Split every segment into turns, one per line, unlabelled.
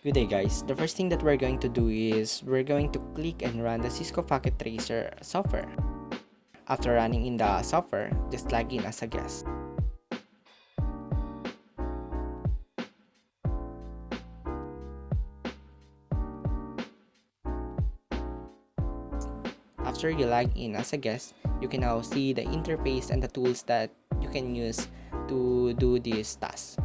Good day guys, the first thing that we're going to do is we're going to click and run the Cisco Packet Tracer software. After running in the software, just log in as a guest. After you log in as a guest, you can now see the interface and the tools that you can use to do this task.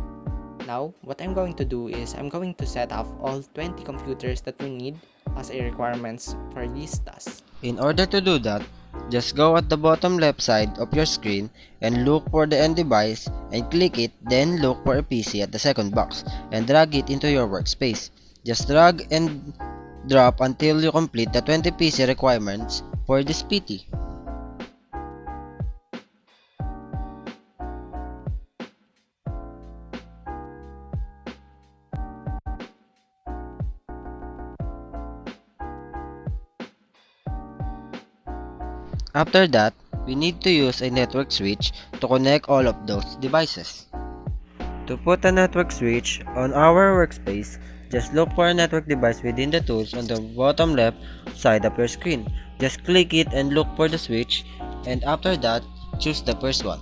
Now, what I'm going to do is I'm going to set up all 20 computers that we need as a requirements for this task.
In order to do that, just go at the bottom left side of your screen and look for the end device and click it, then look for a PC at the second box and drag it into your workspace. Just drag and drop until you complete the 20 PC requirements for this PT. After that, we need to use a network switch to connect all of those devices. To put a network switch on our workspace, just look for a network device within the tools on the bottom left side of your screen. Just click it and look for the switch, and after that, choose the first one.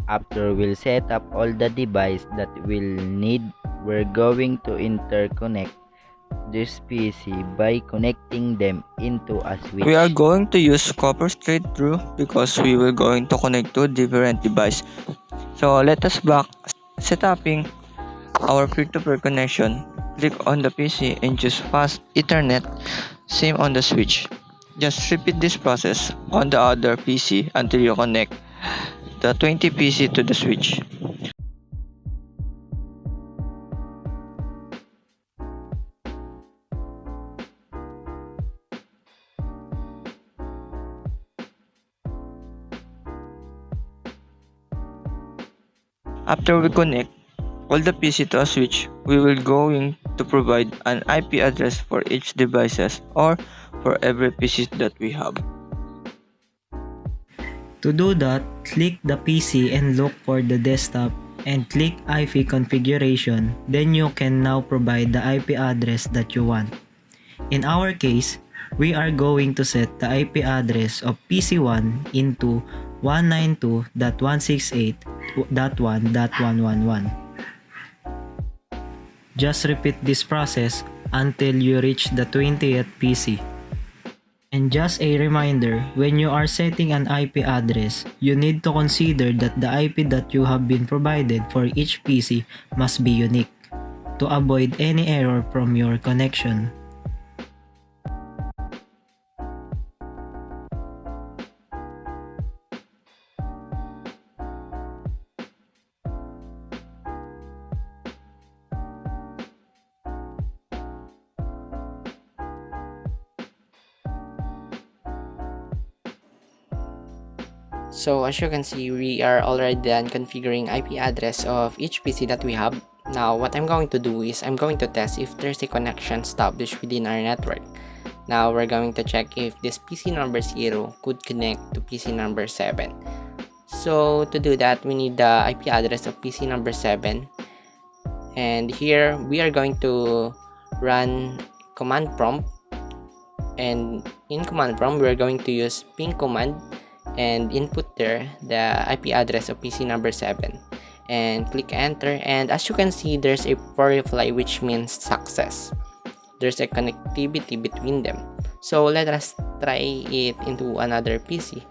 After we'll set up all the device that we'll need, we're going to interconnect this PC by connecting them into a switch.
We are going to use copper straight through because we will going to connect to different device. So let us back setting our peer-to-peer connection. Click on the PC and choose fast Ethernet. Same on the switch. Just repeat this process on the other PC until you connect the 20 PC to the switch. After we connect all the PC to a switch, we will going to provide an IP address for each devices or for every PC that we have.
To do that, click the PC and look for the desktop and click IP configuration. Then you can now provide the IP address that you want. In our case, we are going to set the IP address of PC1 into 192.168.1.111. Just repeat this process until you reach the 20th PC. And just a reminder, when you are setting an IP address, you need to consider that the IP that you have been provided for each PC must be unique to avoid any error from your connection.
So as you can see, we are already done configuring IP address of each PC that we have. Now what I'm going to do is I'm going to test if there's a connection established within our network. Now we're going to check if this PC number 0 could connect to PC number 7. So to do that, we need the IP address of PC number 7. And here we are going to run command prompt. And in command prompt, we're going to use ping command and input there the IP address of PC number 7 and click enter, and as you can see, there's a reply which means success. There's a connectivity between them. So let us try it into another PC.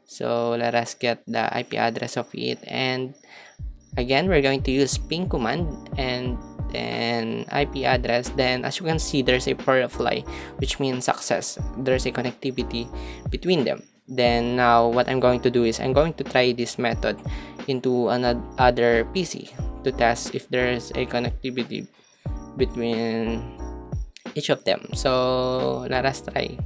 So let us get the IP address of it, and again we're going to use ping command and then IP address. Then as you can see, there's a reply which means success. There's a connectivity between them. Then now what I'm going to do is I'm going to try this method into another PC to test if there's a connectivity between each of them. So let us try.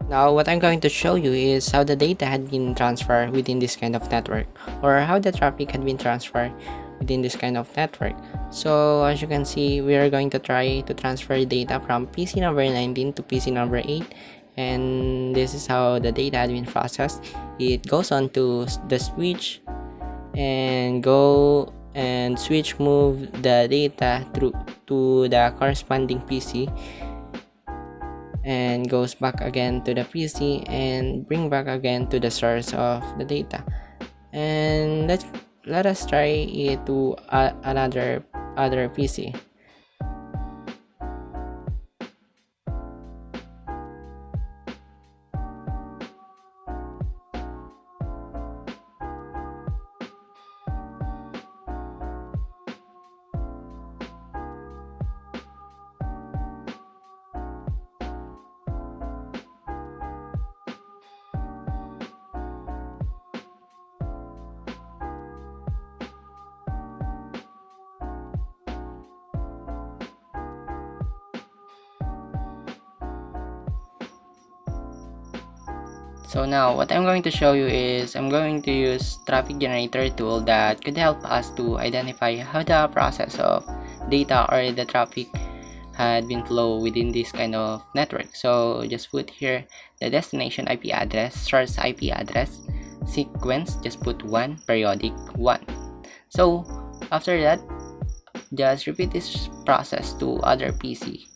Now, what I'm going to show you is how the data had been transferred within this kind of network, or how the traffic had been transferred within this kind of network. So, as you can see, we are going to try to transfer data from PC number 19 to PC number 8, and this is how the data had been processed. It goes on to the switch and switch move the data through to the corresponding PC, and goes back again to the PC and bring back again to the source of the data. And let us try it to another other PC. So now what I'm going to show you is I'm going to use traffic generator tool that could help us to identify how the process of data or the traffic had been flow within this kind of network. So just put here the destination IP address, source IP address, sequence, just put 1, periodic 1. So after that, just repeat this process to other PC.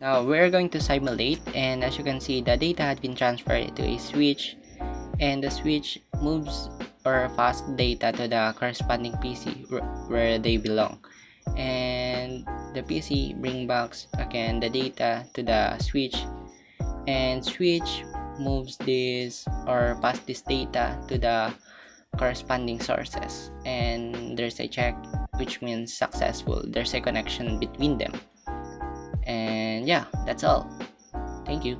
Now we're going to simulate, and as you can see, the data had been transferred to a switch, and the switch moves or pass data to the corresponding PC where they belong, and the PC bring back again the data to the switch, and switch moves this or pass this data to the corresponding sources, and there's a check, which means successful. There's a connection between them. And yeah, that's all. Thank you.